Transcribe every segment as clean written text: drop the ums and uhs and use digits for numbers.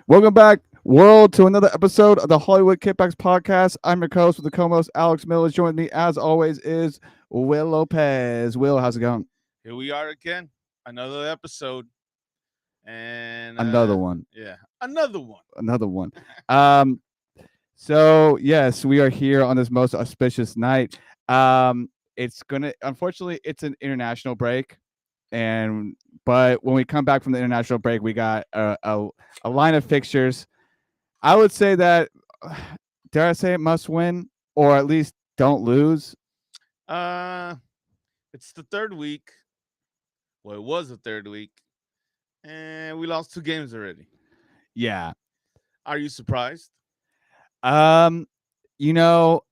Welcome back, world, to another episode of the Hollywood Kippax podcast. I'm your co-host with the co-host, Alex Mills. Joining me, as always, is Will Lopez. Will, how's it going? Here we are again, another episode, and Another one. yeah, another one. Another one. Um, so yes, we are here on this most auspicious night. It's gonna, unfortunately, it's an international break, and but when we come back from the international break, we got a line of fixtures. I would say that, dare I say it, must win or at least don't lose. Uh, it's the third week. Well, it was the third week, and we lost two games already. Yeah. Are you surprised? Um,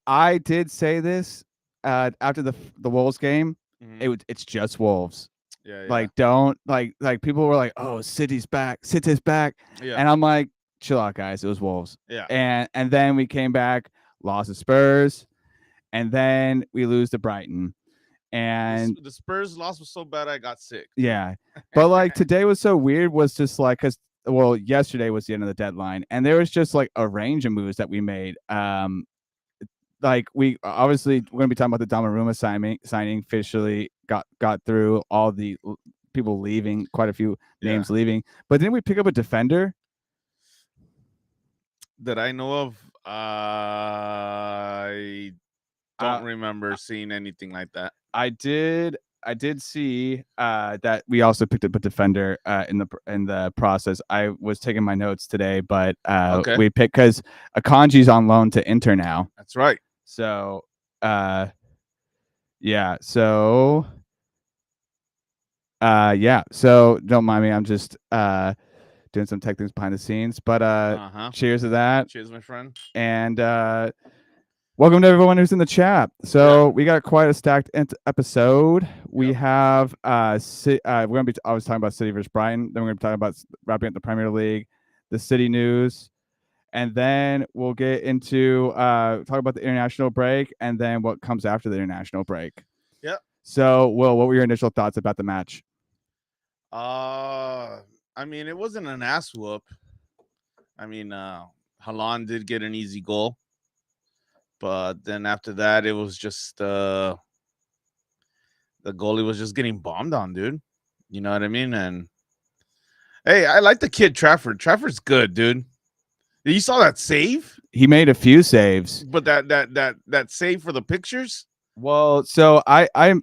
I did say this after the Wolves game. Mm-hmm. It's just Wolves. Yeah, yeah, Like, don't like people were like, "Oh, City's back. City's back." yeah, And I'm like, "Chill out, guys. It was Wolves." yeah. And then we came back, lost to Spurs, and then we lose to Brighton. And The Spurs loss was so bad I got sick. yeah. But like today was so weird, was just like, cuz well, yesterday was the end of the deadline, and there was just like a range of moves that we made. Like, we obviously, we're going to be talking about the Donnarumma signing officially got through all the people leaving, quite a few Yeah, names leaving. But didn't we pick up a defender? that I know of. I don't remember seeing anything like that. I did see that we also picked up a defender in the process. I was taking my notes today, but Okay, we picked because Akanji's on loan to Inter now. that's right. So yeah, so yeah, so don't mind me. I'm just doing some tech things behind the scenes, but cheers to that. Cheers, my friend. And welcome to everyone who's in the chat. So we got quite a stacked episode. We have we're gonna be I was talking about City versus Brighton. Then we're gonna be talking about wrapping up the Premier League, the City news, and then we'll get into talk about the international break, and then what comes after the international break. Yep. So, Will, what were your initial thoughts about the match? I mean, it wasn't an ass whoop. I mean, Haaland did get an easy goal, but then after that, it was just the goalie was just getting bombed on, dude. You know what I mean? And hey, I like the kid Trafford. Trafford's good, dude. You saw that save? He made a few saves, but that save for the pictures. Well, so I'm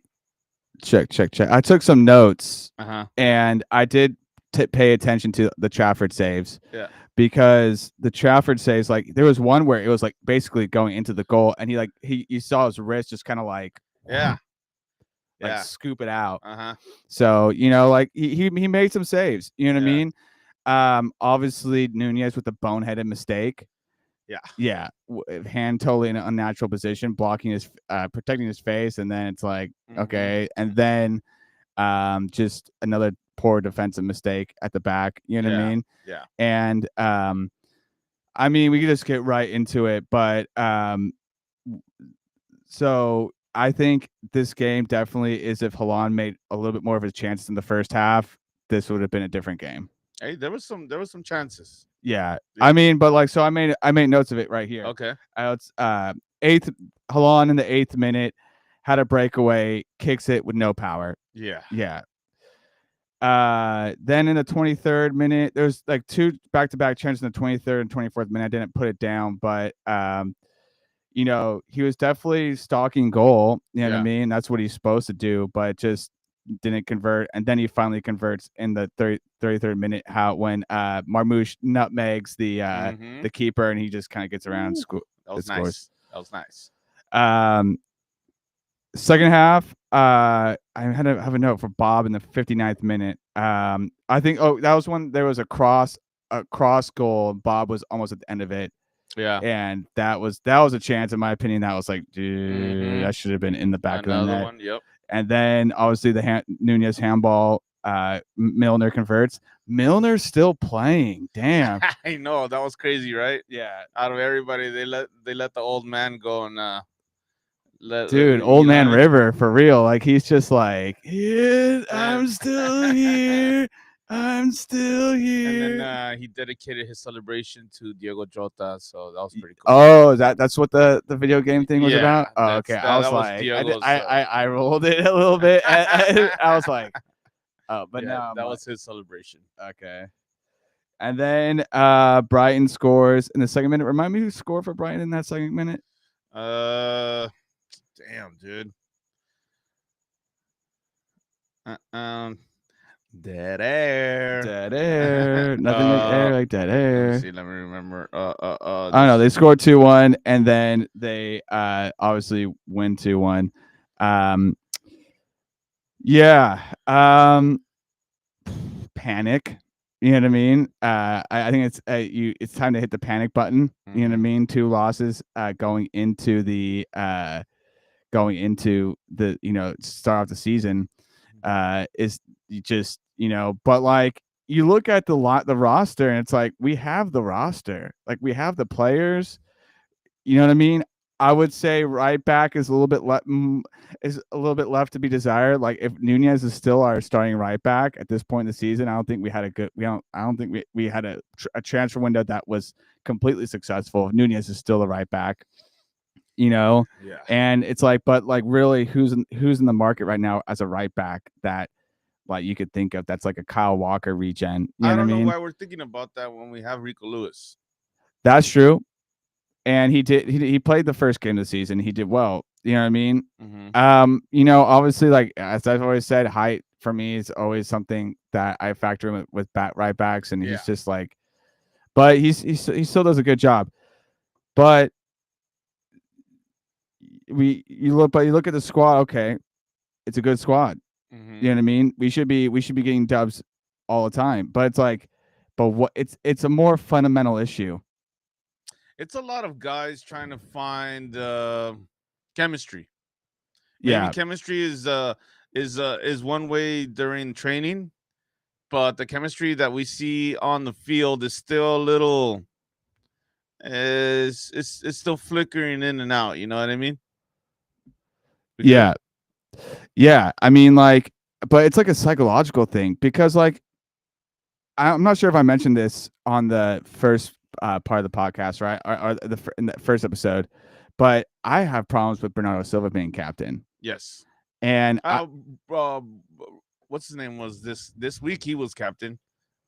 check. I took some notes, and I did pay attention to the Trafford saves. Yeah. Because the Trafford saves, like, there was one where it was like basically going into the goal, and you saw his wrist just kind of like scoop it out. So like he made some saves. You know what I mean? Obviously Nunez with the boneheaded mistake. Yeah, hand totally in an unnatural position, blocking his protecting his face, and then it's like okay, and then just another poor defensive mistake at the back. You know what I mean? Yeah. And I mean, we could just get right into it, but so I think this game definitely is, if Haaland made a little bit more of his chances in the first half, this would have been a different game. Hey, there was some chances. Yeah. I mean, but like, so I made notes of it right here. Okay. It's eighth, Haaland in the 8th minute had a breakaway, kicks it with no power. Yeah. Then in the 23rd minute, there's like two back-to-back chances in the 23rd and 24th minute. I didn't put it down, but he was definitely stalking goal. You know what I mean? That's what he's supposed to do, but just didn't convert. And then he finally converts in the 33rd minute. When Marmoush nutmegs the keeper, and he just kind of gets around. That was nice. That was nice. Second half, I had to have a note for Bob in the 59th minute. I think that was when there was a cross goal. Bob was almost at the end of it. Yeah, and that was a chance, in my opinion. That was like, dude, that should have been in the back of the net. One, yep. And then obviously the Nunez handball. Milner converts. Milner's still playing. Damn. I know, that was crazy, right? Yeah. Out of everybody, they let the old man go and. Old man River, for real. Like, he's just like, yeah, I'm still here. I'm still here. And then he dedicated his celebration to Diego Jota, so that was pretty cool. Oh, that's what the video game thing was about. Oh, okay. I was that was like, Diego's. I rolled it a little bit. I was like, oh, but yeah, now I'm that like, was his celebration. okay. And then Brighton scores in the second minute. Remind me who scored for Brighton in that second minute. Damn, dude. Dead air. Dead air. Nothing like air like dead air. Let me remember. I don't know. They scored 2-1, and then they obviously win 2-1. Yeah. Panic. You know what I mean? I think it's it's time to hit the panic button. You know what I mean? 2 losses going into the start off the season is just but like you look at the roster and it's like we have the roster, like we have the players. You know what I mean? I would say right back is a little bit left to be desired. Like if Nunez is still our starting right back at this point in the season, I don't think we had I don't think we had a transfer window that was completely successful. If Nunez is still the right back, Yeah. And it's like, but like really, who's in the market right now as a right back that like you could think of that's like a Kyle Walker regen? You know I don't what I mean? know why we're thinking about that when we have Rico Lewis. That's true. And he played the first game of the season. He did well. You know what I mean? Obviously, like as I've always said, height for me is always something that I factor in with right backs, and he's just like, but he still does a good job. But you look at the squad. Okay, it's a good squad. You know what I mean? We should be getting dubs all the time. But it's like, but what it's a more fundamental issue. It's a lot of guys trying to find chemistry. Yeah. Maybe chemistry is one way during training, but the chemistry that we see on the field is still a little it's still flickering in and out. You know what I mean? Yeah. Yeah. I mean, like, but it's like a psychological thing because, like, I'm not sure if I mentioned this on the first part of the podcast, right? Or in the first episode, but I have problems with Bernardo Silva being captain. Yes. And what's his name was this week? He was captain.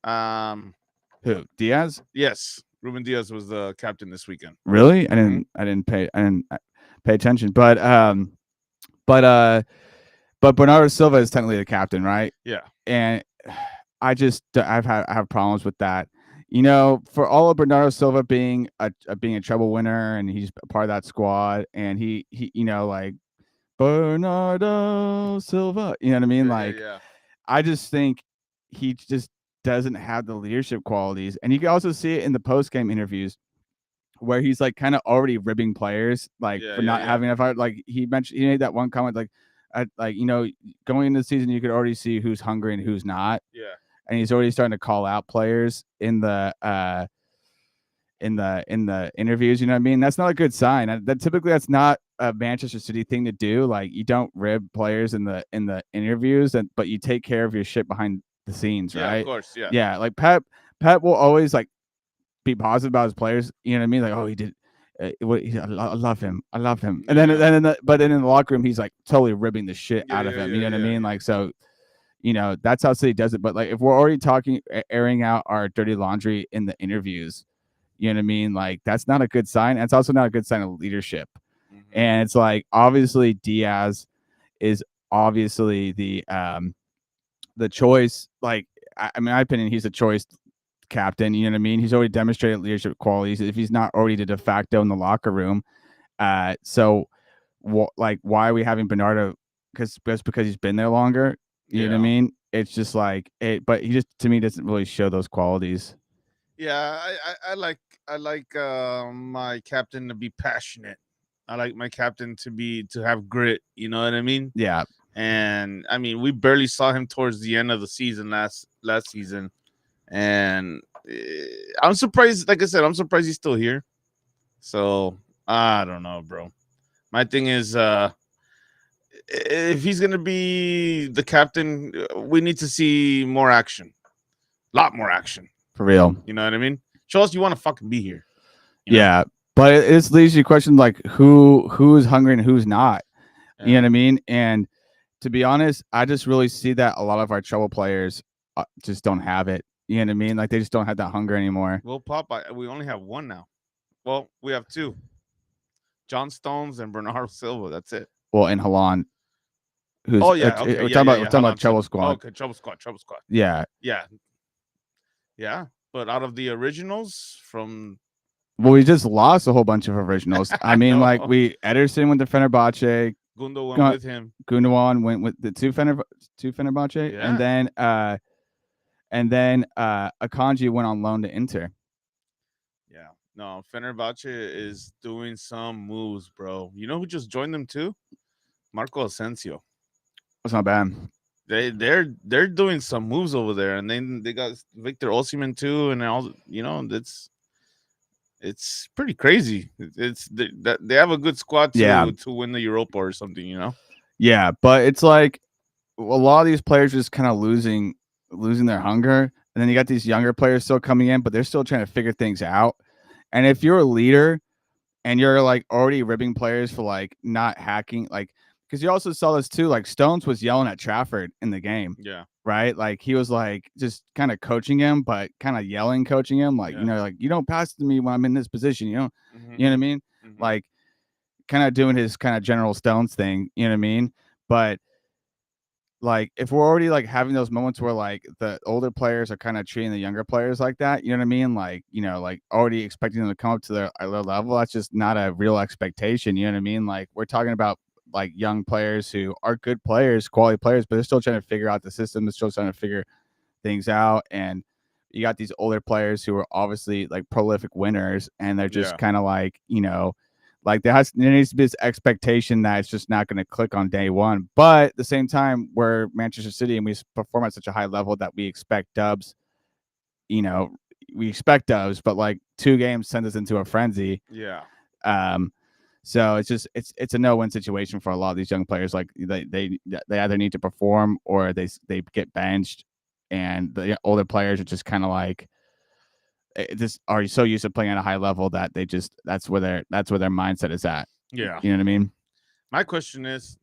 Who? Diaz? Yes, Ruben Diaz was the captain this weekend. Really? I didn't pay attention, but Bernardo Silva is technically the captain, right? Yeah. And I have problems with that. For all of Bernardo Silva being a treble winner, and he's a part of that squad, and he like Bernardo Silva, you know what I mean? I just think he just doesn't have the leadership qualities, and you can also see it in the post game interviews where he's like kind of already ribbing players for not having enough heart. Like he made that one comment like going into the season you could already see who's hungry and who's not. Yeah. And he's already starting to call out players in the interviews. You know what I mean? That's not a good sign. That's not a Manchester City thing to do. Like you don't rib players in the interviews, but you take care of your shit behind the scenes, right? Yeah, of course. Yeah. Yeah. Like Pep will always like be positive about his players. You know what I mean? Like, oh, he did. I love him. I love him. And then in the locker room, he's like totally ribbing the shit out of him. You know what I mean? Like, so, that's how City does it. But like, if we're already airing out our dirty laundry in the interviews, you know what I mean? Like, that's not a good sign. And it's also not a good sign of leadership. And it's like, obviously Diaz is obviously the choice. Like, in my opinion, he's a choice captain. You know what I mean? He's already demonstrated leadership qualities. If he's not already the de facto in the locker room, so why are we having Bernardo? Because he's been there longer. You know what I mean? It's just like it, but he just to me doesn't really show those qualities. Yeah, I like my captain to be passionate. I like my captain to have grit. You know what I mean? Yeah. And I mean, we barely saw him towards the end of the season last season. And I'm surprised. Like I said, I'm surprised he's still here. So I don't know, bro. My thing is, if he's gonna be the captain, we need to see more action. lot more action. For real. You know what I mean? Show us you want to fucking be here. Yeah, but it leads you question like who's hungry and who's not. You know what I mean? And to be honest, I just really see that a lot of our trouble players just don't have it. You know what I mean? Like they just don't have that hunger anymore. Well, we only have one now. Well, we have two. John Stones and Bernardo Silva. That's it. Well, and Halan, who's okay, we're talking about trouble squad. Okay, trouble squad. Yeah. But out of the originals from, well, we just lost a whole bunch of originals. I mean, like Ederson went to Fenerbahce. Gundo went with him. Gundogan went with the two Fenerbahce, and then Akanji went on loan to Inter. Yeah, no, Fenerbahce is doing some moves, bro. You know who just joined them too? Marco Asensio. That's not bad. They're doing some moves over there, and then they got Victor Osimhen too, and all. You know, it's pretty crazy. They have a good squad to win the Europa or something. You know. Yeah, but it's like a lot of these players just kind of losing their hunger, and then you got these younger players still coming in, but they're still trying to figure things out. And if you're a leader and you're like already ribbing players for like not hacking, like because you also saw this too, like Stones was yelling at Trafford in the game. Yeah. Right. Like he was like just kind of coaching him, but kind of yelling, coaching him, like, you know, like you don't pass to me when I'm in this position, you know, you know what I mean? Like kind of doing his kind of General Stones thing, you know what I mean? But like if we're already like having those moments where like the older players are kind of treating the younger players like that, you know what I mean? Like, you know, like already expecting them to come up to their level. That's just not a real expectation. You know what I mean? Like we're talking about like young players who are good players, quality players, but they're still trying to figure out the system. They're still trying to figure things out. And you got these older players who are obviously like prolific winners, and they're just kind of like, you know, like there needs to be this expectation that it's just not going to click on day one. But at the same time, we're Manchester City and we perform at such a high level that we expect dubs. You know, we expect dubs, but like 2 games send us into a frenzy. Yeah. So it's just it's a no-win situation for a lot of these young players. Like they either need to perform or they get benched, and the older players are just kind of like just are so used to playing at a high level that they just that's where their mindset is at. Yeah, you know what I mean. My question is,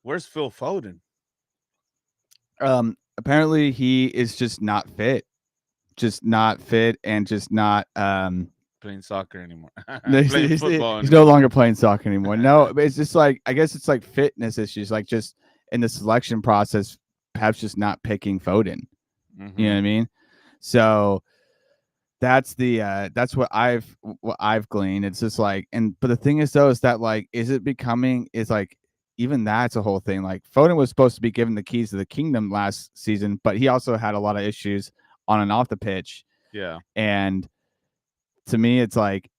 where's Phil Foden? Apparently he is just not fit, and just not playing soccer anymore. Playing football he's no longer playing soccer anymore. No, it's just like I guess it's like fitness issues, like just in the selection process, perhaps just not picking Foden. You know what I mean? So that's what I've gleaned. It's just like, but the thing is though, is that like, is like even that's a whole thing. Like Foden was supposed to be given the keys to the kingdom last season, but he also had a lot of issues on and off the pitch. Yeah. And to me, it's like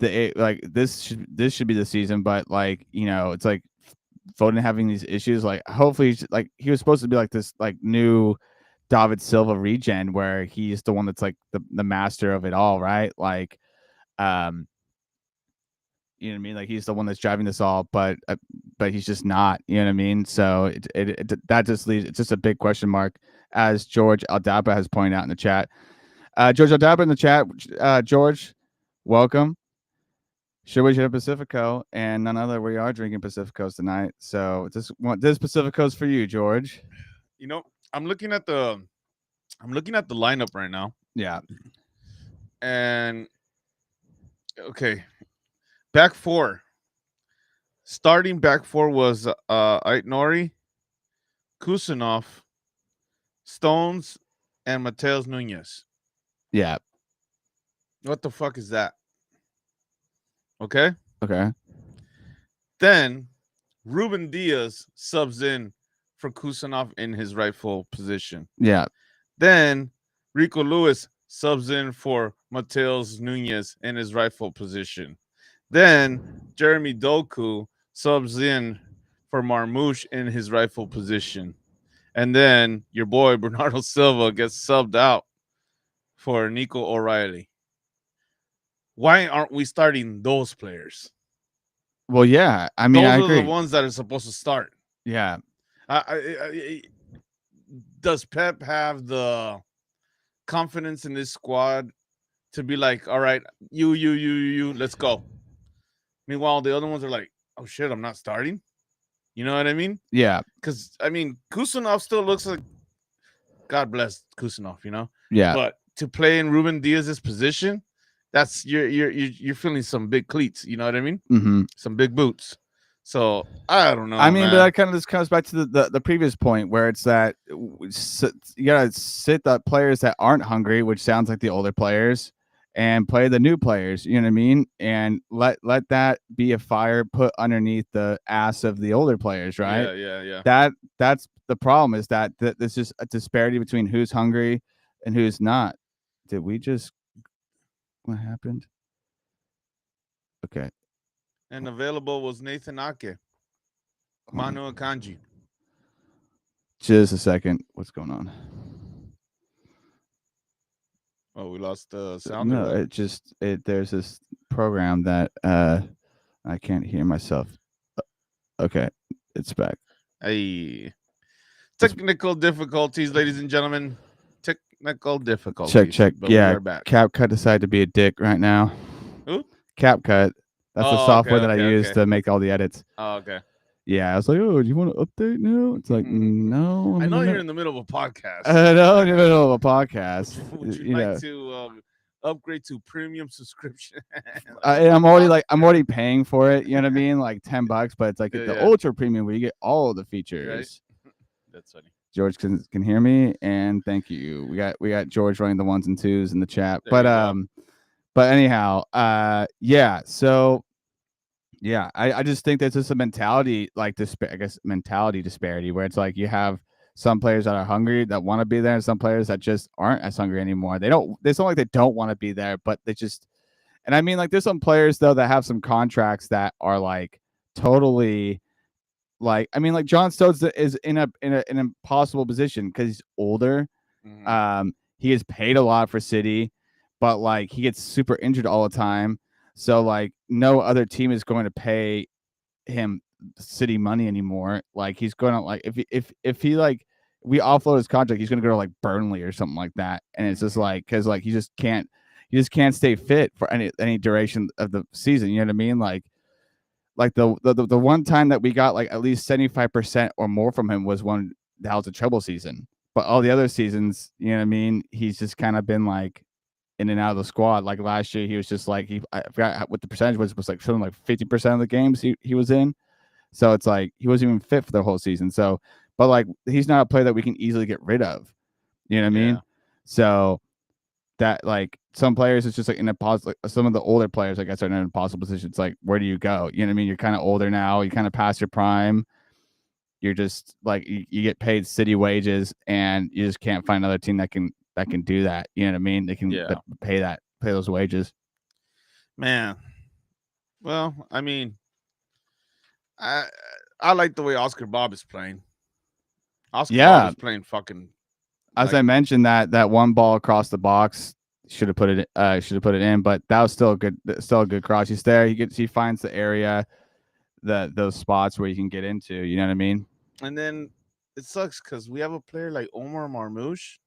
this should be the season, but like, you know, it's like Foden having these issues. Like hopefully, like he was supposed to be like this like new David Silva regen, where he's the one that's like the master of it all, right? Like, you know what I mean? Like he's the one that's driving this all, but he's just not. You know what I mean? So that just leaves it's just a big question mark, as George Aldaba has pointed out in the chat. George Aldaba in the chat. George, welcome. Sure, we should have Pacifico, and none other. We are drinking Pacificos tonight, so this Pacificos for you, George. You know, I'm looking at the lineup right now. Yeah. And okay, back four. Starting back four was Aitnori, Kusanov, Stones, and Mateus Nunez. Yeah. What the fuck is that? Okay. Then Ruben Diaz subs in for Kusanov in his rightful position. Yeah. Then Rico Lewis subs in for Mateus Nunez in his rightful position. Then Jeremy Doku subs in for Marmouche in his rightful position. And then your boy Bernardo Silva gets subbed out for Nico O'Reilly. Why aren't we starting those players? Well, yeah. I mean, those are the ones that are supposed to start. Yeah. Does Pep have the confidence in this squad to be like, all right, you, let's go. Meanwhile, the other ones are like, oh shit, I'm not starting. You know what I mean? Yeah. Because I mean, Kusanov still looks like, God bless Kusanov, you know. Yeah. But to play in Ruben Diaz's position, that's you're feeling some big cleats. You know what I mean? Mm-hmm. Some big boots. So I don't know. I mean, man. but that kind of just comes back to the previous point where it's that you gotta sit the players that aren't hungry, which sounds like the older players, and play the new players. You know what I mean? And let that be a fire put underneath the ass of the older players, right? Yeah. That's the problem, is that there's just a disparity between who's hungry and who's not. Did we just what happened? Okay. And available was Nathan Ake, Manu Akanji. Just a second. What's going on? Oh, we lost the sound. No, there's this program that I can't hear myself. Okay, it's back. Hey, technical difficulties, ladies and gentlemen. Technical difficulties. Check. But yeah, we are back. CapCut decided to be a dick right now. Who? CapCut. That's the software that I use okay. to make all the edits. Oh, okay. Yeah, I was like, oh, do you want to update now? It's like, no. I know you're in the middle of a podcast. I know you're in the middle of a podcast. Would you like to upgrade to premium subscription? I'm already paying for it. You know what I mean? Like $10, but it's like the ultra premium where you get all of the features. Right? That's funny. George can hear me, and thank you. We got George running the 1s and 2s in the chat. There But anyhow, yeah. So yeah, I just think there's just a mentality mentality disparity where it's like you have some players that are hungry that want to be there, and some players that just aren't as hungry anymore. It's not like they don't want to be there, but they just. And I mean, like, there's some players though that have some contracts that are like totally. Like, I mean, like John Stones is in an impossible position because he's older. Mm-hmm. He gets paid a lot for City, but like he gets super injured all the time. So like no other team is going to pay him City money anymore. Like he's going to like if he like we offload his contract, he's going to go to like Burnley or something like that. And it's just like because like he just can't stay fit for any duration of the season. You know what I mean? Like the one time that we got like at least 75% or more from him was when that was a treble season. But all the other seasons, you know what I mean, he's just kind of been like in and out of the squad. Like last year, he was just like I forgot what the percentage was like something like 50% of the games he was in. So it's like he wasn't even fit for the whole season. So, but like he's not a player that we can easily get rid of. You know what I mean? So that like some players it's just like in a positive, like some of the older players I guess are in an impossible position. It's like, where do you go? You know what I mean? You're kind of older now, you kind of past your prime, you're just like you get paid City wages and you just can't find another team that can do that. You know what I mean? They can pay those wages. Man, well, I mean, I like the way Oscar Bob is playing. Oscar Bob is playing fucking. As I mentioned, that one ball across the box should have put it in, but that was still a good cross. He's there. He finds the area, those spots where you can get into. You know what I mean? And then it sucks because we have a player like Omar Marmoush,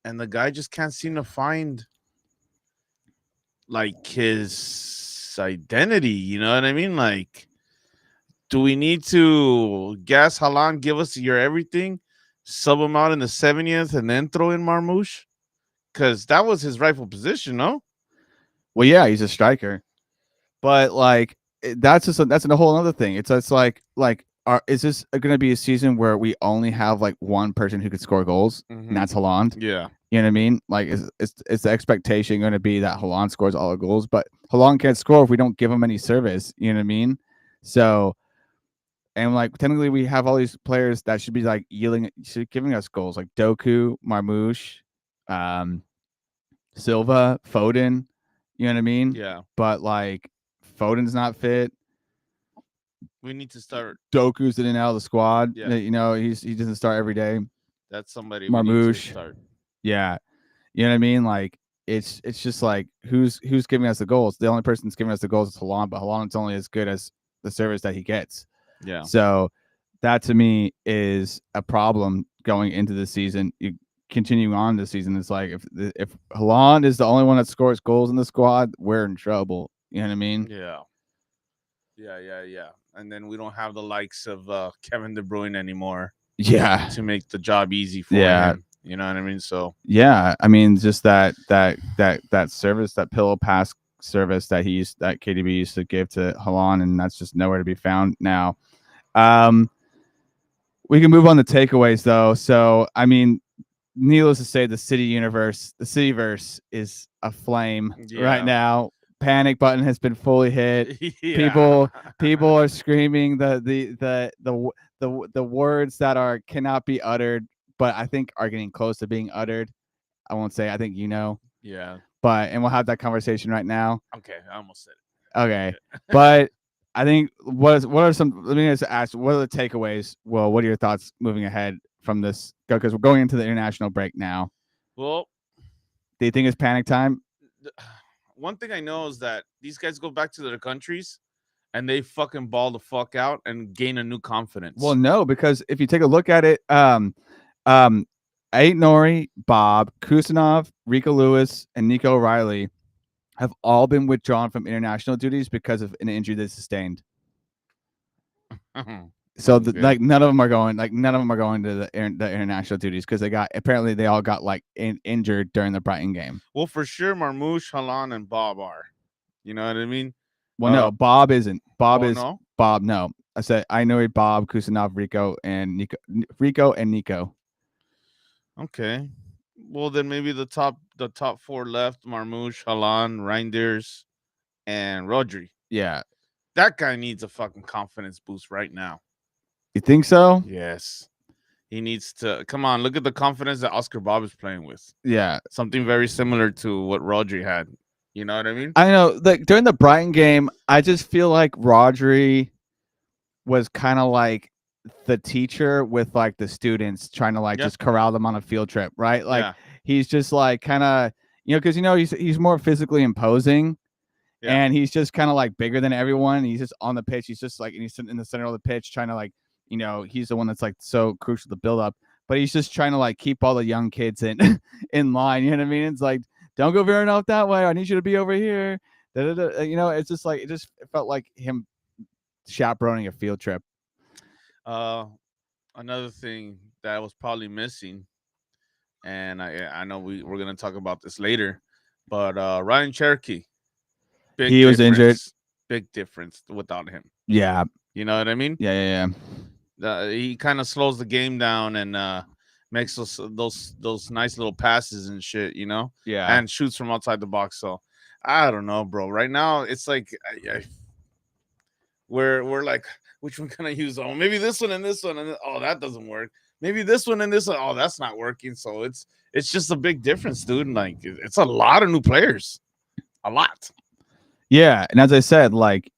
and the guy just can't seem to find like his identity. You know what I mean? Like, do we need to gas Haaland, give us your everything, sub him out in the 70th, and then throw in Marmoush? Because that was his rightful position, no? Well, yeah, he's a striker, but like that's a whole other thing. It's like is this going to be a season where we only have like one person who could score goals, and that's Haaland? Yeah, you know what I mean. Like, is the expectation going to be that Haaland scores all the goals? But Haaland can't score if we don't give him any service. You know what I mean? So, and like technically, we have all these players that should be like giving us goals, like Doku, Marmoush, Silva, Foden. You know what I mean? Yeah. But like Foden's not fit. We need to start. Doku's in and out of the squad. Yeah. You know, he doesn't start every day. That's somebody Marmoush. we need to start. Yeah. You know what I mean? Like it's just like who's giving us the goals? The only person that's giving us the goals is Haaland, but Haaland's only as good as the service that he gets. Yeah. So that to me is a problem going into the season. continuing on this season. It's like if Haaland is the only one that scores goals in the squad, we're in trouble. You know what I mean? Yeah. And then we don't have the likes of Kevin De Bruyne anymore. Yeah. To make the job easy for him. You know what I mean? So yeah, I mean, just that service, that pillow pass service that KDB used to give to Haaland, and that's just nowhere to be found now. We can move on to takeaways though. So I mean, needless to say, the cityverse is aflame right now. Panic button has been fully hit. People are screaming the words that cannot be uttered, but I think are getting close to being uttered. I won't say. I think you know. Yeah. And we'll have that conversation right now. Okay, I almost said it. Okay, but I think what are some? Let me just ask. What are the takeaways? Well, what are your thoughts moving ahead from this? Because we're going into the international break now. Well, do you think it's panic time? One thing I know is that these guys go back to their countries and they fucking ball the fuck out and gain a new confidence. Well, no, because if you take a look at it, Nori, Bob, Kusanov, Rico Lewis, and Nico O'Reilly have all been withdrawn from international duties because of an injury they sustained. So none of them are going. None of them are going to the international duties because they all got injured during the Brighton game. Well, for sure, Marmoush, Haaland, and Bob are. You know what I mean? Well, no, Bob isn't. Bob is no? Bob. No, I said I know Bob, Kusanov, Rico, and Nico. Okay. Well, then maybe the top four left: Marmoush, Haaland, Reinders, and Rodri. Yeah, that guy needs a fucking confidence boost right now. You think so? Yes. He needs to come on. Look at the confidence that Oscar Bob is playing with. Yeah, something very similar to what Rodri had. You know what I mean? I know. During the Brighton game, I just feel like Rodri was kind of like the teacher with the students, trying to just corral them on a field trip, right? He's just kind of because he's more physically imposing. Yeah. And he's just kind of bigger than everyone. He's just on the pitch. He's just he's in the center of the pitch, trying to he's the one that's so crucial to build up. But he's just trying to keep all the young kids in line. You know what I mean? It's don't go veering off that way. I need you to be over here. It's just it felt like him chaperoning a field trip. Another thing that was probably missing, and I know we're gonna talk about this later, but Ryan Cherokee. He was injured. Big difference without him. Yeah. You know what I mean? Yeah. He kind of slows the game down and makes those nice little passes and shit, Yeah. And shoots from outside the box. So I don't know, bro. Right now it's we're like, which one can I use? Oh, maybe this one and this one, and oh, that doesn't work. Maybe this one and this one. Oh, that's not working. So it's just a big difference, dude. And it's a lot of new players. A lot. Yeah, and as I said,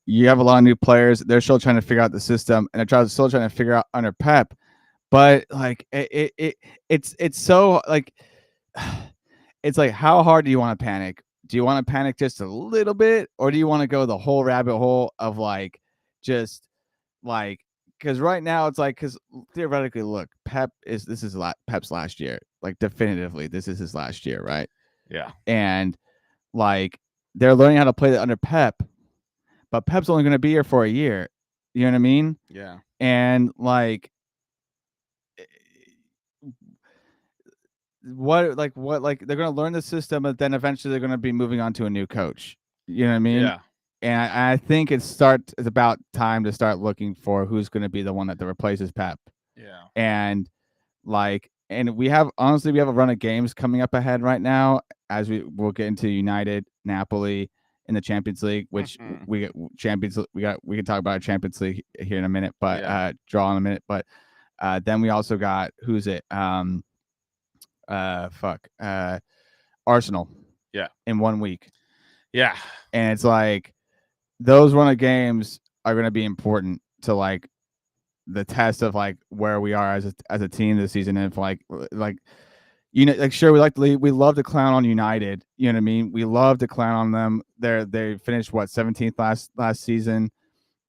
you have a lot of new players. They're still trying to figure out the system, and they're still trying to figure out under Pep. But it's so it's how hard do you want to panic? Do you want to panic just a little bit, or do you want to go the whole rabbit hole of just because right now it's because theoretically, look, this is Pep's last year. Definitively, this is his last year, right? Yeah, and they're learning how to play that under Pep, but Pep's only going to be here for a year. You know what I mean? Yeah. And what they're going to learn the system, but then eventually they're going to be moving on to a new coach. You know what I mean? Yeah. And I think it's about time to start looking for who's going to be the one that replaces Pep. Yeah. And we have a run of games coming up ahead right now, as we'll get into United, Napoli in the Champions League, which we can talk about our Champions League here in a minute, but draw in a minute. But then we also got Arsenal. Yeah. In 1 week. Yeah. And it's those run of games are going to be important to the test of where we are as a team this season. And if sure, we love to clown on United. You know what I mean? We love to clown on them. They finished 17th last season,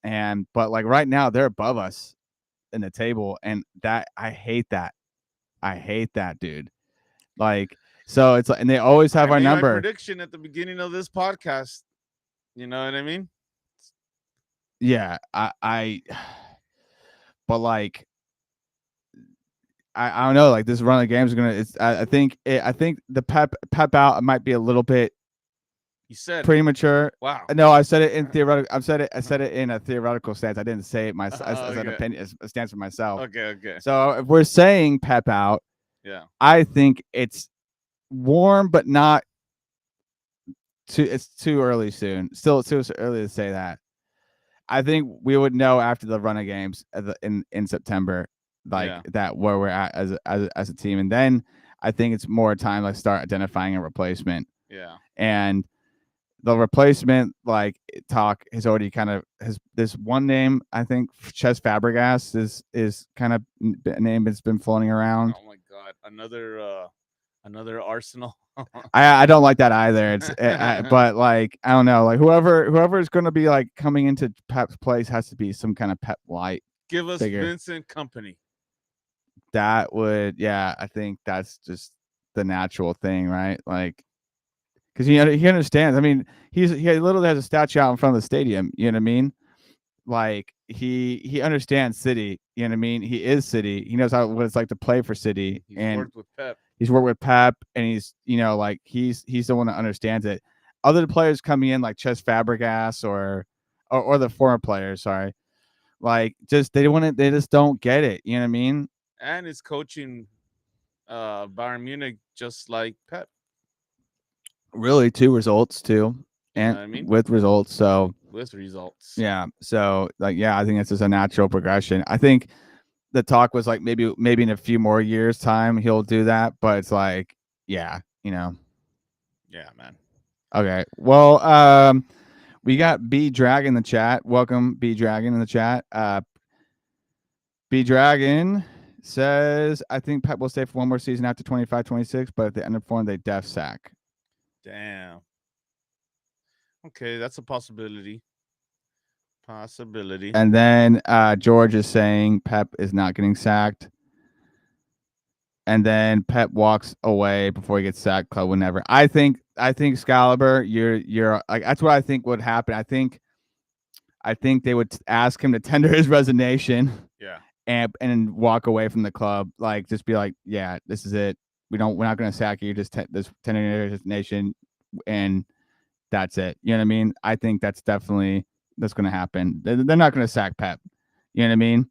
but right now they're above us in the table, and that I hate that, dude. Like, so it's like, and they always have I our made my number. prediction at the beginning of this podcast. You know what I mean? Yeah, but like, I don't know. Like this run of games is gonna. It's I think the pep out might be a little bit You said premature. wow. No, I said it in theoretical. I said it in a theoretical stance. I didn't say it myself as an Okay. opinion, as a stance for myself. Okay. So if we're saying pep out, Yeah. I think it's warm, but not too. It's too early. Soon, still too early to say that. I think we would know after the run of games in September, like that where we're at as a team, and then I think it's more time to start identifying a replacement. Yeah. And the replacement talk has already kind of has this one name. I think Ches Fabregas is kind of a name that's been floating around. Oh my god, another Arsenal. I don't like that either. It's but like I don't know, like whoever is going to be like coming into Pep's place has to be some kind of Pep light. Give us figure. Vincent Company. That would, yeah, I think that's just the natural thing, right? Like, because he understands. I mean, he literally has a statue out in front of the stadium. You know what I mean? Like he understands City. You know what I mean? He is City. He knows what it's like to play for City. He's worked with Pep. He's worked with Pep, and he's like he's the one that understands it. Other players coming in like Ches Fabregas or the former players, sorry, like just they just don't get it. You know what I mean? And is coaching Bayern Munich just like Pep. Really, 2 results too, and I mean? with results. So with results, yeah. So like, yeah, I think it's just a natural progression. I think the talk was like maybe in a few more years' time he'll do that, but it's like, yeah, Yeah, man. Okay. Well, we got B Dragon in the chat. Welcome, B Dragon in the chat. B Dragon says, I think Pep will stay for one more season after 25-26, but at the end of form, they def sack. Damn. Okay, that's a possibility. And then George is saying Pep is not getting sacked. And then Pep walks away before he gets sacked. Club would never. I think Excalibur, you're like, that's what I think would happen. I think they would ask him to tender his resignation. Yeah. And walk away from the club. Like, just be like, yeah, this is it. We're not going to sack you. Just this tender your resignation, and that's it. You know what I mean? I think that's definitely going to happen. They're not going to sack Pep. You know what I mean?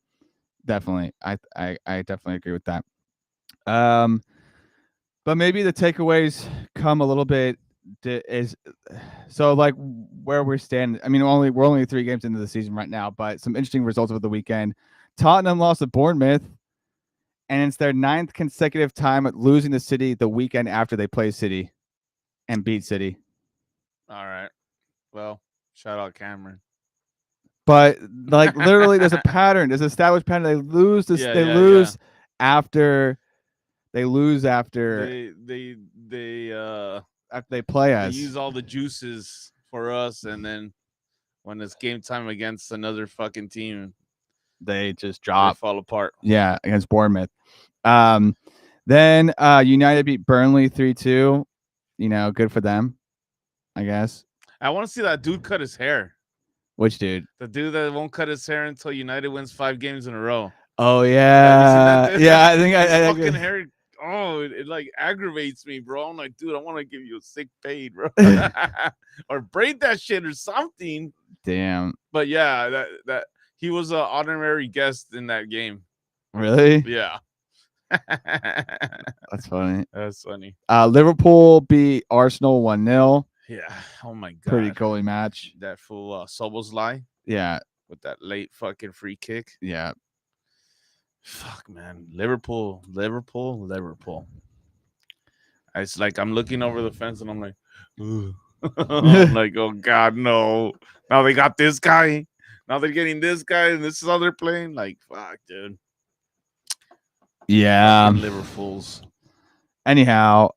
Definitely. I definitely agree with that. But maybe the takeaways come a little bit is so like where we're standing. I mean, we're only 3 games into the season right now, but some interesting results over the weekend. Tottenham lost to Bournemouth, and it's their 9th consecutive time at losing to City the weekend after they play City and beat City. All right. Well, shout out Cameron. But like literally, there's a pattern. There's an established pattern. They lose this. Yeah, they yeah, lose yeah. after. They lose after they after they play us. They use all the juices for us, and then when it's game time against another fucking team, they just drop. They fall apart. Yeah, against Bournemouth. Then United beat Burnley 3-2. You know, good for them, I guess. I want to see that dude cut his hair. Which dude? The dude that won't cut his hair until United wins 5 games in a row. Oh yeah, yeah. I think I fucking hair. Oh, it like aggravates me, bro. I'm like, dude, I want to give you a sick fade, bro, or braid that shit or something. Damn. But yeah, that he was an honorary guest in that game. Really? Yeah. That's funny. That's funny. Liverpool beat Arsenal 1-0. Yeah. Oh my god. Pretty goalie match. That fool Soboslai. Yeah. With that late fucking free kick. Yeah. Fuck, man. Liverpool. It's like I'm looking over the fence and I'm like, I'm like, oh god, no. Now they got this guy. Now they're getting this guy, and this is how they're playing. Like, fuck, dude. Yeah. Fucking Liverpools. Anyhow,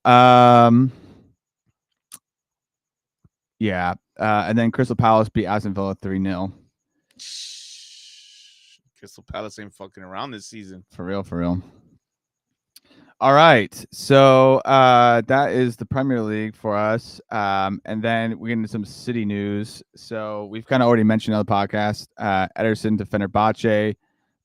yeah. And then Crystal Palace beat Aston Villa 3-0. Crystal Palace ain't fucking around this season. For real. All right. So that is the Premier League for us. And then we get into some city news. So we've kind of already mentioned on the podcast, Ederson to Fenerbahce,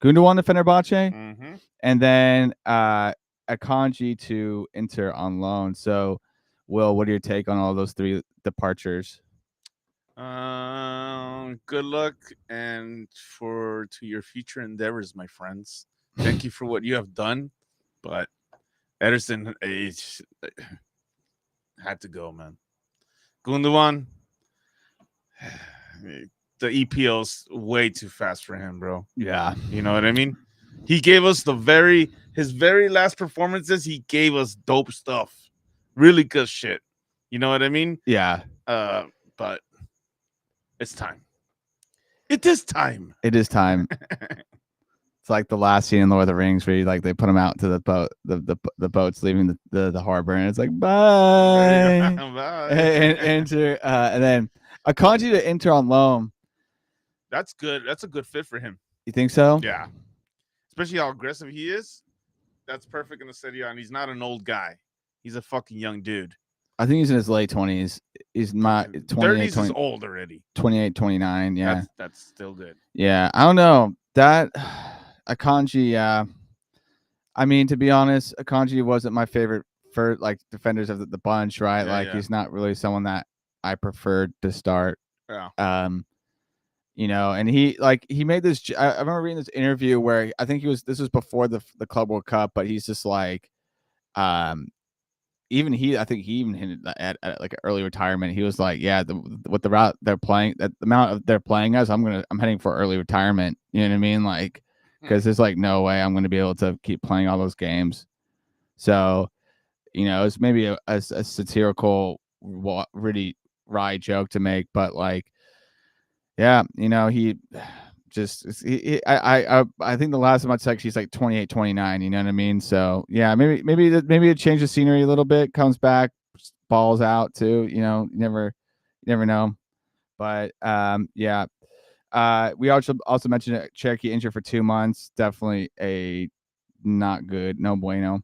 Gundogan to Fenerbahce, Mm-hmm. and then Akanji to Inter on loan. So, Will, what are your take on all those three departures? Good luck and to your future endeavors, my friends. Thank you for what you have done, but Ederson had to go, man. Gundogan, the EPL's way too fast for him, bro. Yeah. You know what I mean? He gave us his very last performances. He gave us dope stuff, really good shit. You know what I mean? Yeah. But it's time. It is time. It is time. It's like the last scene in Lord of the Rings where they put him out to the boat, the boats leaving the harbor, and it's like bye, Bye. and Enter, and then Akanji to Inter on loan. That's good. That's a good fit for him. You think so? Yeah, especially how aggressive he is. That's perfect in the Serie A, and he's not an old guy. He's a fucking young dude. I think he's in his late 20s. He's not 28, 30s is old already. 28, 29. Yeah, that's still good. Yeah, I don't know that Akanji. I mean, to be honest, Akanji wasn't my favorite for defenders of the bunch, right? Yeah. He's not really someone that I preferred to start. Yeah. And he made this. I remember reading this interview where I think this was before the Club World Cup, but he's just like, I think he even hinted at like early retirement. He was like, yeah, with the route they're playing, the amount of they're playing us, I'm heading for early retirement. You know what I mean? Like, because there's like no way I'm going to be able to keep playing all those games. So, it's maybe a satirical, really wry joke to make, but yeah, he just I think the last time I checked, she's like 28, 29. You know what I mean? So yeah, maybe it change the scenery a little bit. Comes back, balls out too. You never know. But yeah. We also mentioned Cherokee injured for 2 months. Definitely a not good, no bueno.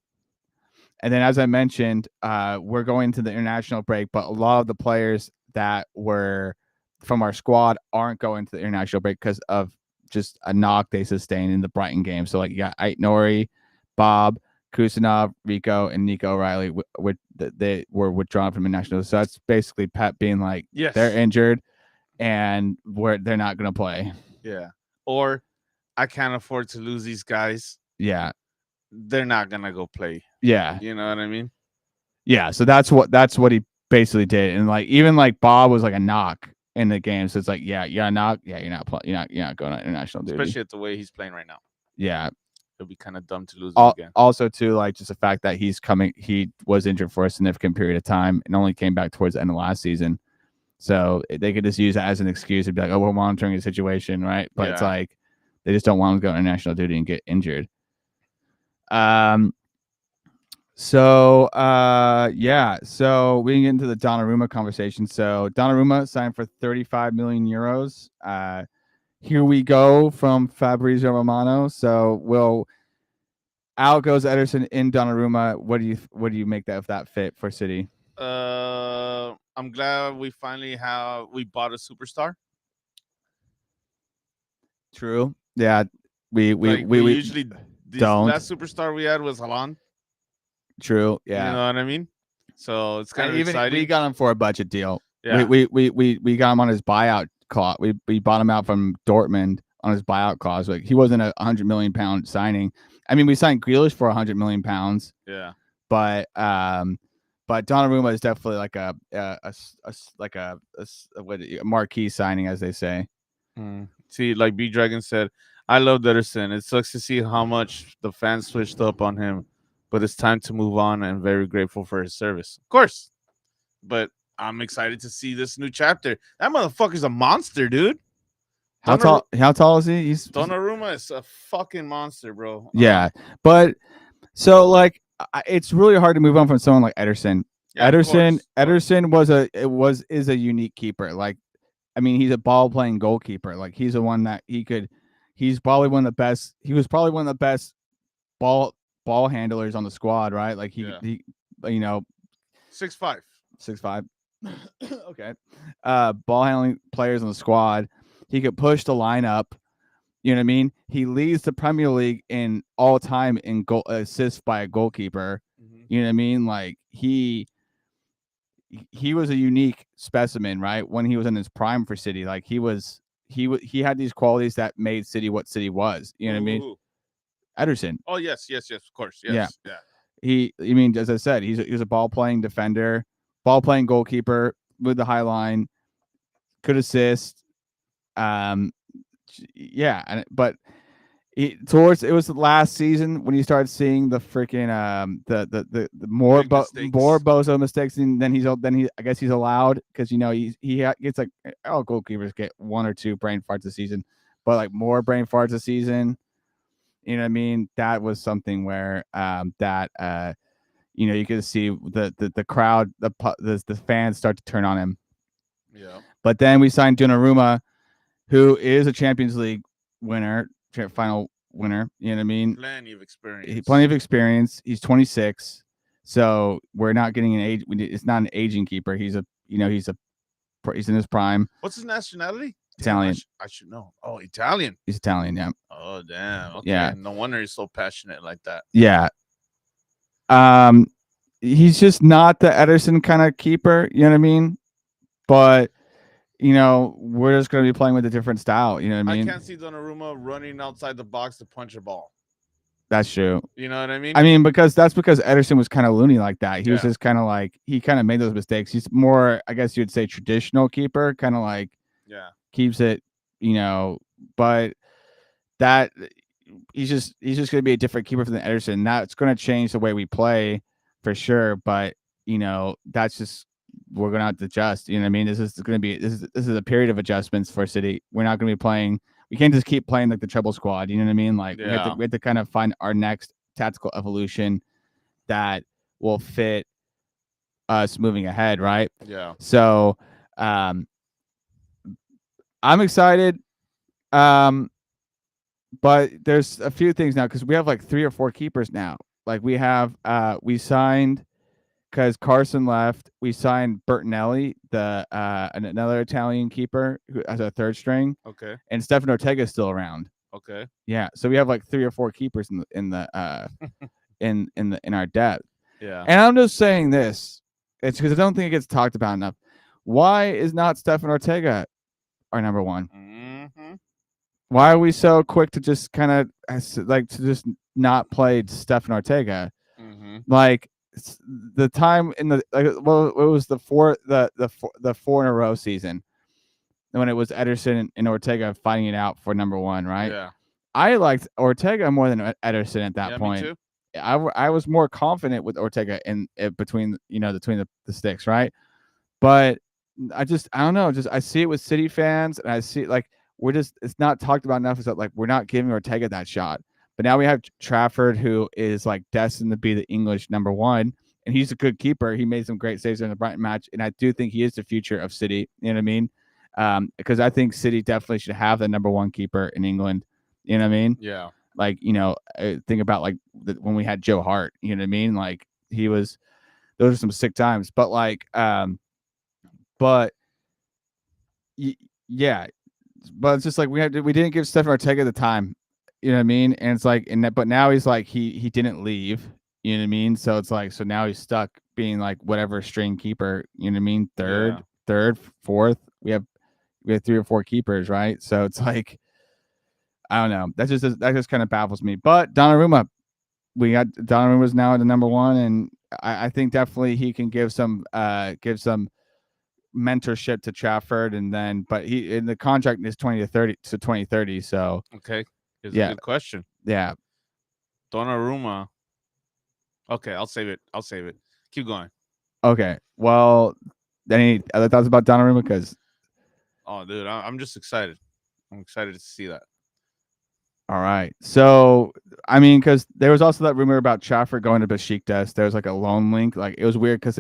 And then, as I mentioned, we're going to the international break, but a lot of the players that were from our squad aren't going to the international break because of just a knock they sustained in the Brighton game. So, you got Ait Nori, Bob, Kusanov, Rico, and Nico O'Reilly. They were withdrawn from international. So that's basically Pep being like, yes, they're injured and they're not going to play. Yeah. Or I can't afford to lose these guys. Yeah. They're not going to go play. Yeah. You know what I mean? Yeah. So that's what he basically did. And even Bob was like a knock in the game. So it's like, yeah, knock. Yeah, you're not going to international duty. Especially at the way he's playing right now. Yeah. It'll be kind of dumb to lose him again. Also, too, just the fact that he was injured for a significant period of time and only came back towards the end of last season. So they could just use that as an excuse to be like, oh, we're monitoring the situation, right? But it's like they just don't want him to go on international duty and get injured. So yeah. So we can get into the Donnarumma conversation. So Donnarumma signed for 35 million euros. Here we go from Fabrizio Romano. So out goes Ederson in Donnarumma. What do you make of that fit for City? I'm glad we finally we bought a superstar. True. Yeah. We usually don't. Last superstar we had was Haaland. True. Yeah. You know what I mean? So it's kind of exciting. We got him for a budget deal. Yeah. We got him on his buyout clause. We bought him out from Dortmund on his buyout clause. He wasn't a £100 million signing. I mean, we signed Grealish for £100 million. Yeah. But Donnarumma is definitely like a marquee signing, as they say. See, like B Dragon said, I love Ederson. It sucks to see how much the fans switched up on him, but it's time to move on, and very grateful for his service. Of course. But I'm excited to see this new chapter. That motherfucker's a monster, dude. How tall is he? Donnarumma is a fucking monster, bro. Yeah. But so it's really hard to move on from someone like Ederson. Yeah, Ederson is a unique keeper. I mean, he's a ball playing goalkeeper. He's the one that he's probably one of the best. He was probably one of the best ball ball handlers on the squad, right? Like Yeah. he you know, 6'5". 6'5". Okay. Ball handling players on the squad. He could push the lineup. You know what I mean? He leads the Premier League in all time in goal assists by a goalkeeper. You know what I mean? Like he was a unique specimen, right? When he was in his prime for City, like he had these qualities that made City what City was. You know what I mean? Ederson. Oh yes, of course, Yeah. yes, yeah. I mean, as I said, he's a ball playing defender, ball playing goalkeeper with the high line, could assist. Yeah, but it was the last season when you started seeing the freaking the more more bozo mistakes, and then I guess he's allowed because he gets like all goalkeepers get 1 or 2 brain farts a season, but like more brain farts a season. You know what I mean? That was something where you could see the crowd, the fans start to turn on him. Yeah. But then we signed Donnarumma, who is a Champions League winner, final winner. You know what I mean? Plenty of experience. He's 26, so we're not getting an age. It's not an aging keeper. He's in his prime. What's his nationality? Italian. Damn, I should know. Oh, Italian. He's Italian. Yeah. Oh, damn. Okay. Yeah. No wonder he's so passionate like that. Yeah. He's just not the Ederson kind of keeper. You know what I mean? But we're just going to be playing with a different style. You know what I mean? I can't see Donnarumma running outside the box to punch a ball. That's true. You know what I mean? I mean, because Ederson was kind of loony like that. He was just kind of like, he kind of made those mistakes. He's more, I guess you'd say, traditional keeper, kind of like, keeps it, but that he's just going to be a different keeper than Ederson. That's going to change the way we play for sure. But, that's just, we're going to have to adjust. You know what I mean? This is a period of adjustments for City. We're not going to be playing. We can't just keep playing like the treble squad. You know what I mean? Like we have to kind of find our next tactical evolution that will fit us moving ahead, right? Yeah. So, I'm excited. But there's a few things now because we have like 3 or 4 keepers now. Like we signed. Because Carson left, we signed Bertinelli, another Italian keeper who has a 3rd string. Okay. And Stefan Ortega is still around. Okay. Yeah. So we have like 3 or 4 keepers in our depth. Yeah. And I'm just saying this. It's because I don't think it gets talked about enough. Why is not Stefan Ortega our number 1? Mm-hmm. Why are we so quick to just kind of like to just not play Stefan Ortega? Mm-hmm. Like. The time in the it was the 4 in a row season when it was Ederson and Ortega fighting it out for number 1, right? Yeah. I liked Ortega more than Ederson at that point. Me too. I was more confident with Ortega in between the sticks, right? But I don't know. Just I see it with City fans, and I see like it's not talked about enough. Is that like we're not giving Ortega that shot. But now we have Trafford, who is like destined to be the English number 1, and he's a good keeper. He made some great saves in the Brighton match, and I do think he is the future of City. You know what I mean? Because I think City definitely should have the number 1 keeper in England. You know what I mean? Yeah. Like think about like when we had Joe Hart. You know what I mean? Like those are some sick times. But like, yeah. But it's just like we didn't give Stefan Ortega the time. You know what I mean? And it's like, but now he's like, he didn't leave. You know what I mean? So it's like, so now he's stuck being like whatever string keeper. You know what I mean? Third, fourth. We have 3 or 4 keepers, right? So it's like, I don't know. That just kind of baffles me. But Donnarumma, we got Donnarumma's now at the number 1, and I think definitely he can give some mentorship to Trafford, and then but he in the contract is 2030. So okay. Here's a good question. Yeah. Donnarumma. Okay, I'll save it. Keep going. Okay. Well, any other thoughts about Donnarumma? Because dude, I'm just excited. I'm excited to see that. All right. So, I mean, because there was also that rumor about Trafford going to Besiktas. There was like a loan link. Like it was weird because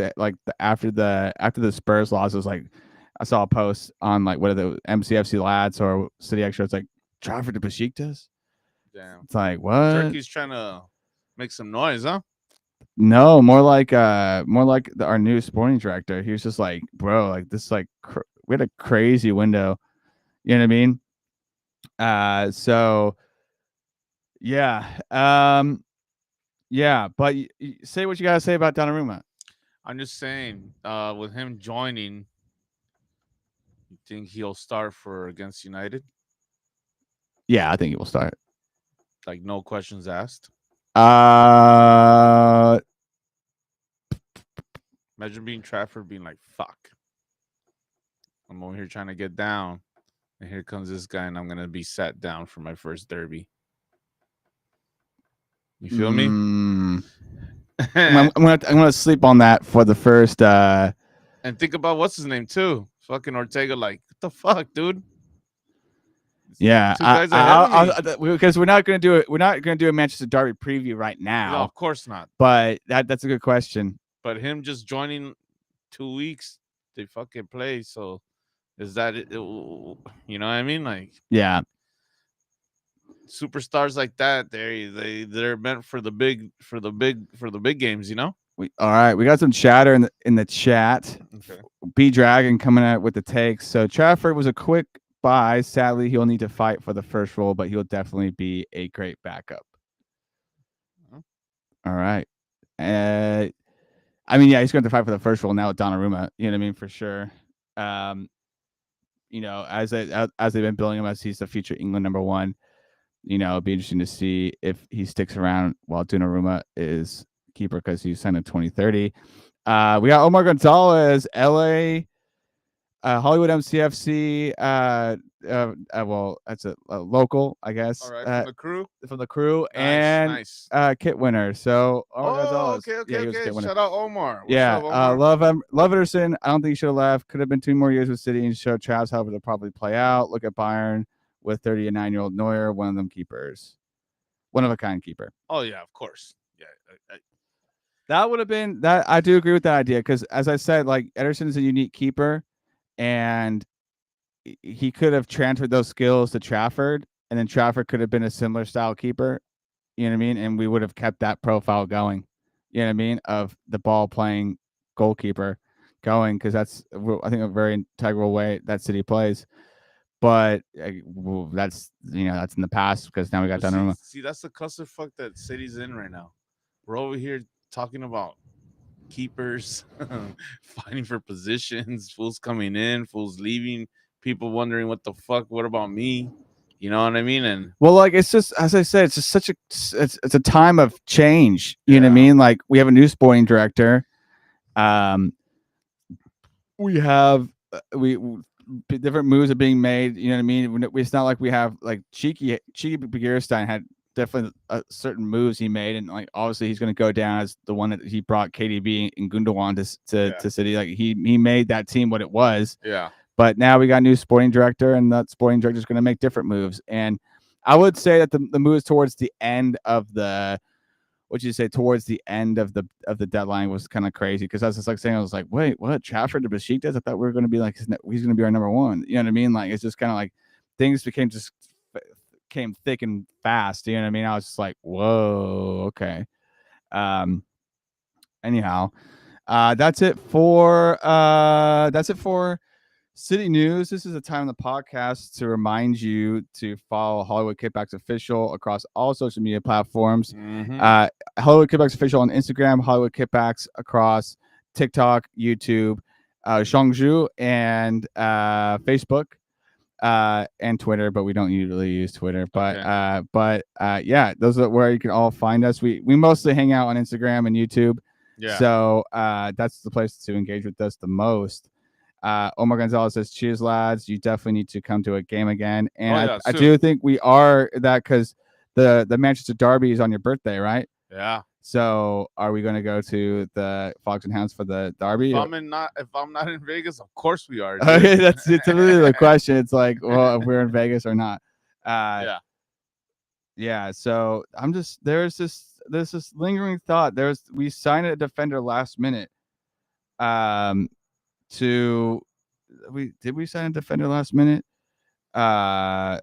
after the Spurs loss, it was like I saw a post on like what are the MCFC lads or City Extra. It's like Trafford to Besiktas. Damn. It's like what? Turkey's trying to Make some noise, huh? No, more like our new sporting director. He was just like, bro, like this, like we had a crazy window. You know what I mean? So yeah, yeah. But say what you gotta say about Donnarumma. I'm just saying, with him joining, you think he'll start for against United? Yeah, I think he will start. Like no questions asked. Uh, Imagine being Trafford, being like, "Fuck, I'm over here trying to get down, and here comes this guy, and I'm gonna be sat down for my first derby." You feel me? I'm gonna sleep on that for the first. And think about what's his name too. Fucking Ortega, like, what the fuck, dude? Yeah, Two guys ahead of me. because we're not gonna do it. We're not gonna do a Manchester Derby preview right No, now. of course not. But that's a good question. But him just joining 2 weeks, they fucking play. So is that it? You know what I mean? Like, yeah, superstars like that, they're meant for the big games. You know. All right. We got some chatter in the chat. Okay. B Dragon coming out with the takes. So Trafford was a quick buy. Sadly, he'll need to fight for the first role, but he'll definitely be a great backup. All right. I mean, yeah, he's going to fight for the first role now with Donnarumma. You know what I mean? For sure. As they've been building him as he's the future England number one, it'd be interesting to see if he sticks around while Donnarumma is keeper because he's signed in 2030. We got Omar Gonzalez, LA, Hollywood MCFC. Well, that's a local, I guess. All right, from the crew, nice. and kit winner. So Omar Gonzalez. Okay. he was a kit winner. Shout out Omar. What's yeah, up, Omar? Love Ederson. I don't think he should have left. Could have been 2 more years with City and showed Chavs however they'll probably play out. Look at Bayern with 39-year-old Neuer, one of them keepers, one of a kind keeper. Oh yeah, of course. Yeah. That would have been that. I do agree with that idea because, as I said, like Ederson is a unique keeper, and he could have transferred those skills to Trafford, and then Trafford could have been a similar style keeper. You know what I mean? And we would have kept that profile going. You know what I mean? Of the ball playing goalkeeper going because that's, I think, a very integral way that City plays. But that's that's in the past because now we got Donnarumma. See, that's the clusterfuck that City's in right now. We're over here talking about keepers, fighting for positions, fools coming in, fools leaving, people wondering what the fuck, what about me? You know what I mean? And well, like, it's just, as I said, it's just such it's a time of change. You know what I mean? Like, we have a new sporting director. We have different moves are being made. You know what I mean? It's not like we have like Cheeky Begiristain had definitely certain moves he made, and like obviously he's going to go down as the one that he brought KDB and Gundogan to City. Like he made that team what it was. Yeah. But now we got a new sporting director, and that sporting director is going to make different moves. And I would say that the moves towards the end of the towards the end of the deadline was kind of crazy because I was just like saying, I was like, wait, what? Trafford to Besiktas? I thought we were going to be like, he's going to be our number one. You know what I mean? Like, it's just kind of like things came thick and fast. You know what I mean? I was just like, whoa, okay. Anyhow, that's it for City News. This is a time in the podcast to remind you to follow Hollywood Kippax Official across all social media platforms. Hollywood Kippax Official on Instagram, Hollywood Kippax across TikTok, YouTube, Shangzhou, and Facebook, and Twitter, but we don't usually use Twitter. But yeah, those are where you can all find us. We mostly hang out on Instagram and YouTube. Yeah. So that's the place to engage with us the most. Omar Gonzalez says, cheers, lads. You definitely need to come to a game again. And I do think we are that because the Manchester Derby is on your birthday, right? Yeah. So are we going to go to the Fox and Hounds for the Derby? If I'm not in Vegas, of course we are. Okay, it's really the question. It's like, well, if we're in Vegas or not. Yeah. So there's this lingering thought. We signed a defender last minute. Did we sign a defender last minute? Not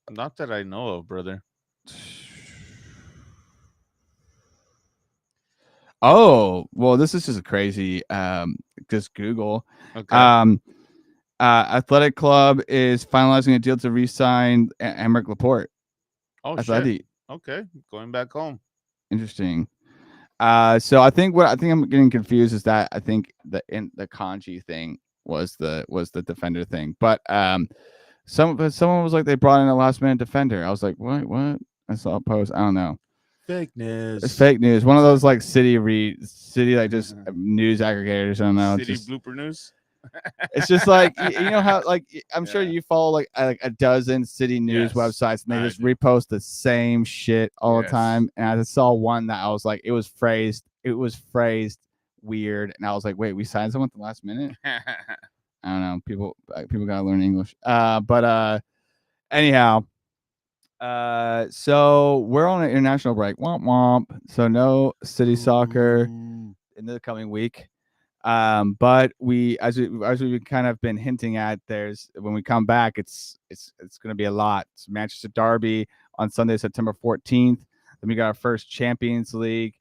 that I know of, brother. Oh, well, this is just crazy. Just Google. Okay. Athletic Club is finalizing a deal to re-sign Emerick Laporte. Oh shit. Athletic. Okay, going back home. Interesting. So I think I'm getting confused is that I think the kanji thing was the defender thing, but someone was like they brought in a last minute defender. I was like, what? I saw a post. I don't know. Fake It's news. fake news. One of those like city like just news aggregators. I don't know. City Just blooper news. it's just like you know how like I'm sure Yeah. you follow like a dozen city news Yes, websites and they I just do. repost the same shit all the Yes. time. And I just saw one that I was like, it was phrased weird, and I was like, wait, we signed someone at the last minute. I don't know. People gotta learn English. But anyhow. So we're on an international break. Womp womp. So no city soccer in the coming week. But we as we've kind of been hinting at, there's when we come back, it's going to be a lot. It's Manchester Derby on Sunday, September 14th. Then we got our first Champions League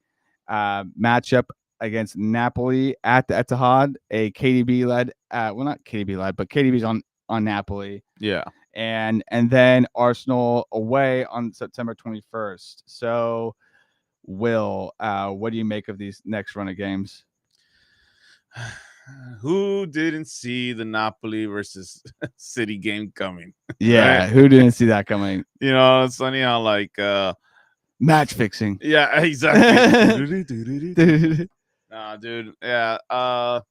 matchup against Napoli at the Etihad, a KDB led. Well, not KDB led, but KDB's on Napoli. Yeah. And then Arsenal away on September 21st. So, Will, what do you make of these next run of games? Who didn't see the Napoli versus City game coming? Yeah, Right? who didn't see that coming? You know, it's funny how like Match fixing. yeah, exactly. Nah, dude. Yeah. Oh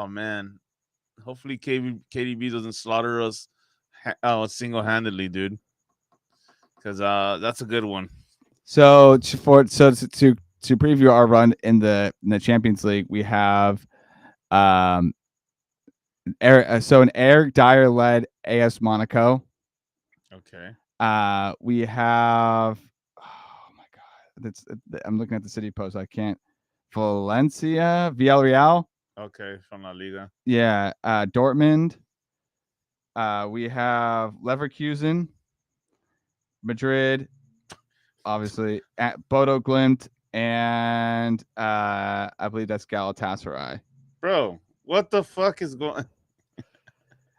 man. Hopefully KDB doesn't slaughter us single-handedly, dude. Because that's a good one. So to preview our run in the Champions League, we have an Eric Dyer led AS Monaco. Okay. We have I'm looking at the city post. I can't. Valencia, Villarreal. Okay, from La Liga. Yeah, Dortmund. We have Leverkusen, Madrid, obviously, at Bodo Glimt, and I believe that's Galatasaray. Bro, what the fuck is going?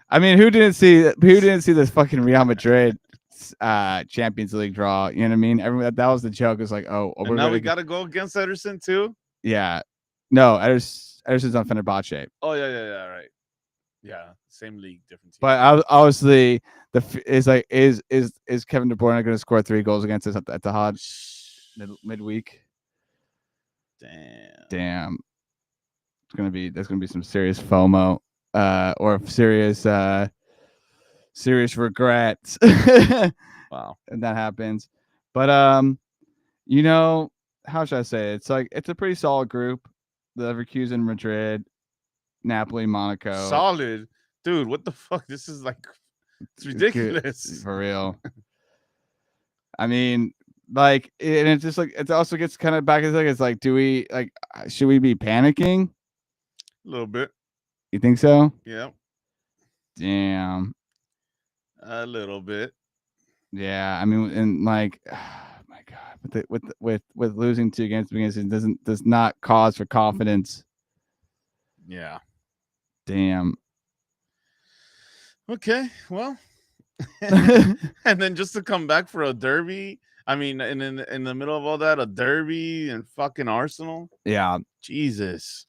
I mean, who didn't see this fucking Real Madrid Champions League draw? You know what I mean? Everyone that was the joke. It's like, oh, And now we got to go against Ederson too. Yeah, no, Ederson's on Fenerbahce. Oh yeah, right. Yeah, same league, different team. But obviously, is Kevin De Bruyne going to score 3 goals against us at the Etihad midweek? Damn. There's gonna be some serious FOMO, or serious regrets. Wow. And that happens. But you know, how should I say it? It's a pretty solid group. The Leverkusen, Madrid, Napoli, Monaco. Solid, dude. What the fuck? This is like, it's ridiculous. For real. I mean, like, and it's just like it also gets kind of back. It's like, do we should we be panicking? A little bit. You think so? Yeah. Damn. A little bit. Yeah, I mean, and like, oh my God, with losing 2 games against it does not cause for confidence. Yeah. Damn. Okay. Well. And then just to come back for a derby. I mean, in the middle of all that, a derby and fucking Arsenal. Yeah. Jesus.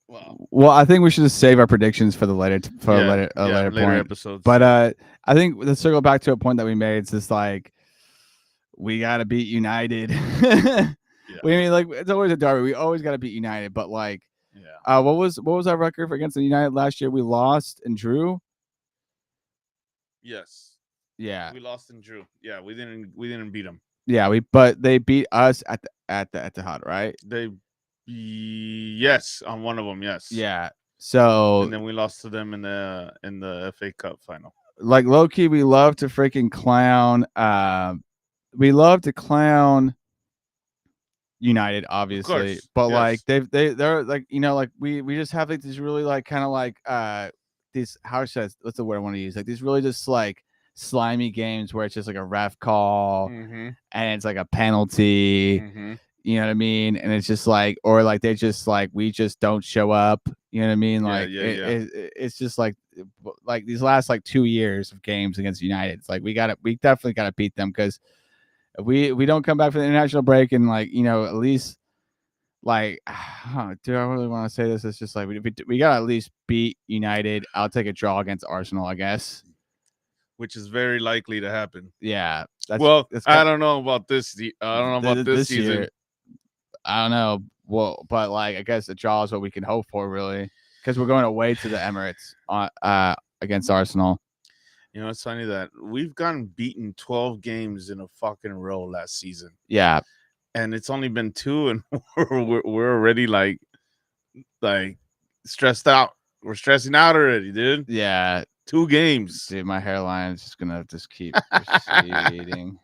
Wow. Well, I think we should just save our predictions for the later later episodes. But I think let's circle back to a point that we made. It's just like we gotta beat United. We mean, like, it's always a derby. We always gotta beat United. But like, what was our record against the United last year? We lost and drew. Yes. Yeah. We lost and drew. Yeah, we didn't beat them. Yeah, but they beat us at the Etihad, right? Yes, on one of them, yes. Yeah. So and then we lost to them in the FA Cup final. Like, low key, we love to freaking clown. We love to clown United, obviously, but like they're like, you know, like we just have like these really like kind of like these, how says, what's the word I want to use, like these really just like slimy games where it's just like a ref call Mm-hmm. and it's like a penalty. Mm-hmm. You know what I mean? And it's just like, or like they just like we just don't show up. You know what I mean? Like it's just like these last like 2 years of games against United. It's like we definitely gotta beat them because if we don't come back for the international break and like at least like do I really want to say this? It's just like we gotta at least beat United. I'll take a draw against Arsenal, I guess. Which is very likely to happen. Yeah. I don't know about this. I don't know about this season. Year. I don't know. Well, but like I guess a draw is what we can hope for, really, because we're going away to the Emirates against Arsenal. It's funny that we've gotten beaten 12 games in a fucking row last season. Yeah, and it's only been 2, and we're already like stressed out. We're stressing out already, dude. Yeah, 2 games. Dude, my hairline is just gonna just keep receding.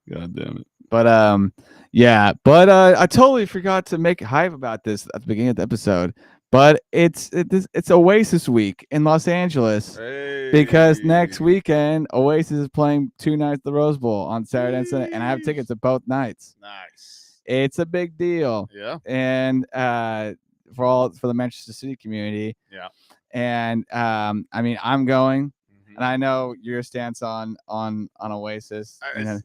God damn it. But yeah, but I totally forgot to make hype about this at the beginning of the episode. But it's Oasis week in Los Angeles because next weekend Oasis is playing 2 nights at the Rose Bowl on Saturday and Sunday, and I have tickets to both nights. Nice. It's a big deal. Yeah. And for the Manchester City community. Yeah. And I mean, I'm going, and I know your stance on Oasis. I don't.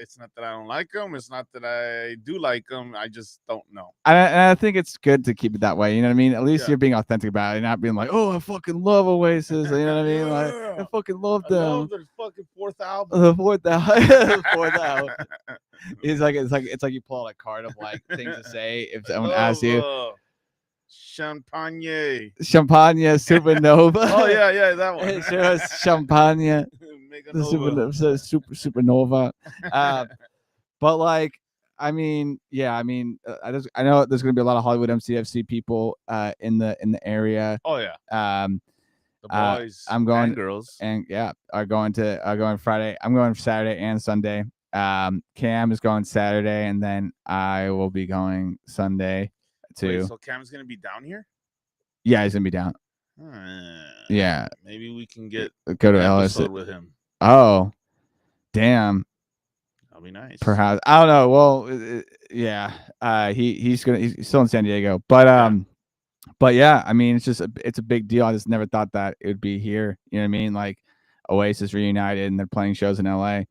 It's not that I don't like them. It's not that I do like them. I just don't know. And I think it's good to keep it that way. You know what I mean? At least you're being authentic about it, and not being like, "Oh, I fucking love Oasis." You know what I mean? Like, I fucking love them. I love their fucking 4th album. The fourth album. It's like you pull out a card of like things to say if someone asks you. Champagne Supernova. Oh yeah, that one. It shows Champagne. Supernova. But like, I mean, yeah, I mean, I know there's gonna be a lot of Hollywood MCFC people in the area. Oh yeah. The boys, I'm going, and girls, and are going Friday. I'm going Saturday and Sunday. Cam is going Saturday, and then I will be going Sunday too. Wait, so Cam's gonna be down here? Yeah, he's gonna be down. Yeah, maybe we can go to Ellis with him. Oh, damn. That'll be nice. Perhaps, I don't know. Well, yeah. He's still in San Diego, but yeah. I mean, it's a big deal. I just never thought that it would be here. You know what I mean? Like Oasis reunited, and they're playing shows in LA.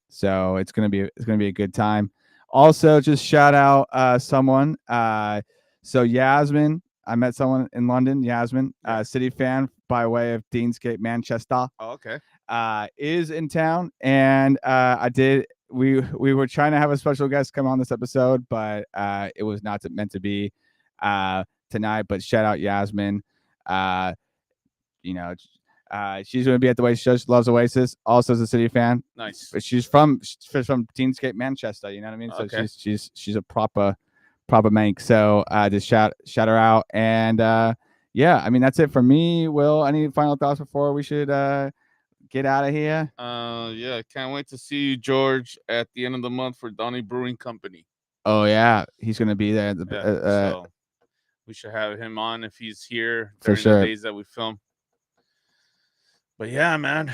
So it's gonna be a good time. Also, just shout out someone. So Yasmin, I met someone in London. Yasmin, City fan by way of Deansgate, Manchester. Oh, okay. Is in town, and we were trying to have a special guest come on this episode, but it was not meant to be tonight. But shout out Yasmin. She's going to be at the Oasis show. She loves Oasis. Also, is a City fan. Nice. But she's from Deansgate, Manchester. You know what I mean? So okay. she's a proper mank. So just shout her out. And yeah, I mean that's it for me. Will, any final thoughts before we should get out of here? Yeah, can't wait to see you, George, at the end of the month for Donnie Brewing Company. Oh yeah, he's going to be there. So we should have him on if he's here for sure. The days that we film. But yeah, man,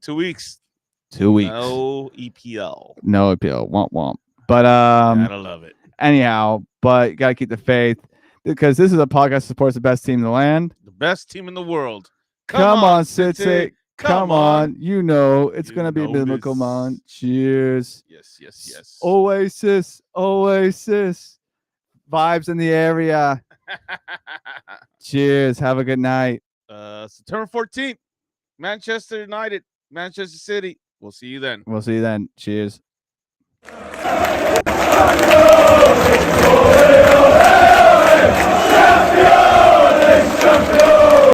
2 weeks. 2 weeks. No EPL. No EPL. Womp womp. But gotta love it. Anyhow, but you gotta keep the faith because this is a podcast that supports the best team in the land, the best team in the world. Come on, City. Come on. You know it's gonna be biblical, man. Cheers. Yes. Oasis. Vibes in the area. Cheers. Have a good night. September 14th, Manchester United, Manchester City. We'll see you then. Cheers.